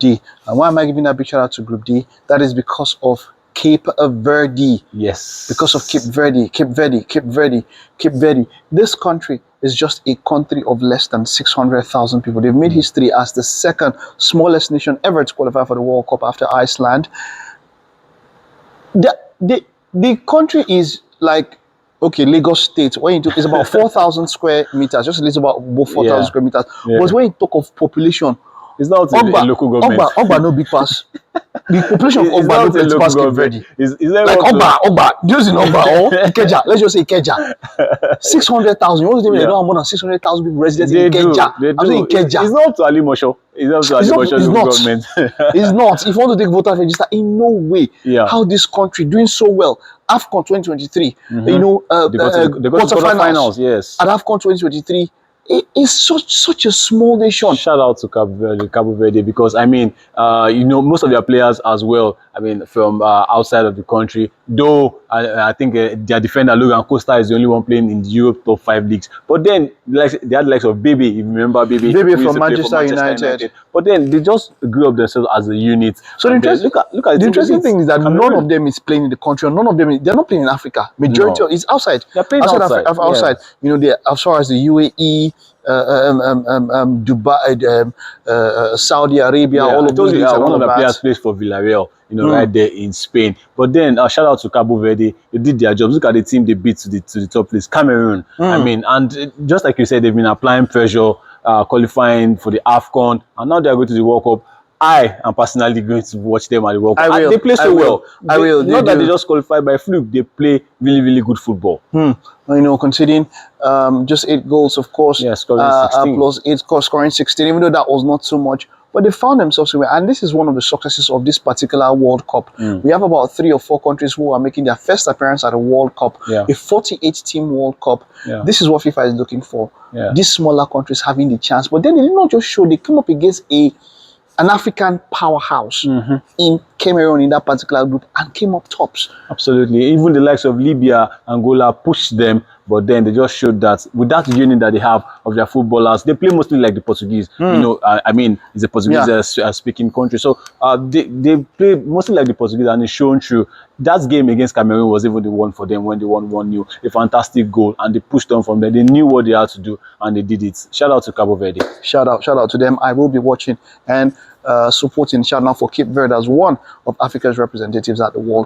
D. And why am I giving that big shout out to Group D? That is because of Cape Verde. Yes. Because of Cape Verde. This country is just a country of less than 600,000 people. They've made history as the second smallest nation ever to qualify for the World Cup after Iceland. The country is like, okay, Lagos State, when you took, it's about 4,000 square meters, just a little about 4,000 square meters. But when you talk of population, it's not a local government. Ogba no big pass. The population of Ogba no big pass Cape Verde. Like Ogba, just in Ogba or Ikeja. Let's just say Ikeja. 600,000. You want to tell me they don't have more than 600,000 people residents in Ikeja? I'm saying Ikeja. It's not to Alimosho. It's not to Alimosho local government. It's not. If you want to take voter register, in no way. How this country doing so well. AFCON 2023. You know, they got to the quarterfinals. Yes. At AFCON 2023. It's such a small nation. Shout out to Cabo Verde, because I mean, you know, most of their players as well, I mean, from outside of the country. Though I think their defender Logan Costa is the only one playing in the Europe top 5 leagues. But then, like they had likes of Baby, if you remember Baby from Manchester United. But then they just grew up themselves as a unit. So the interesting thing is that none of them is playing in the country, and none of them they're not playing in Africa. Majority is outside. They're playing outside. Outside. You know, they as far as the UAE. Dubai, Saudi Arabia, all of those. One of the players plays for Villarreal, you know, right there in Spain. But then, shout out to Cabo Verde. They did their jobs. Look at the team they beat to the top place, Cameroon. I mean, and just like you said, they've been applying pressure, qualifying for the AFCON, and now they're going to the World Cup. I am personally going to watch them at the World Cup. They play so well. I will. Not that they just qualify by fluke. They play really, really good football. You know, considering just 8 goals, of course. Yeah, scoring 16. Plus 8 scoring 16, even though that was not so much. But they found themselves somewhere. And this is one of the successes of this particular World Cup. We have about 3 or 4 countries who are making their first appearance at a World Cup. A 48-team World Cup. This is what FIFA is looking for. These smaller countries having the chance. But then they did not just show. They came up against an African powerhouse in Cameroon in that particular group and came up tops. Absolutely. Even the likes of Libya, Angola pushed them, but then they just showed that with that union that they have of their footballers, they play mostly like the Portuguese. You know, I mean, it's a Portuguese speaking country. So they play mostly like the Portuguese, and it's shown through. That game against Cameroon was even the one for them when they won 1-0. A fantastic goal, and they pushed on from there. They knew what they had to do, and they did it. Shout out to Cabo Verde. Shout out to them. I will be watching and supporting. Shout out for Cape Verde as one of Africa's representatives at the World Cup.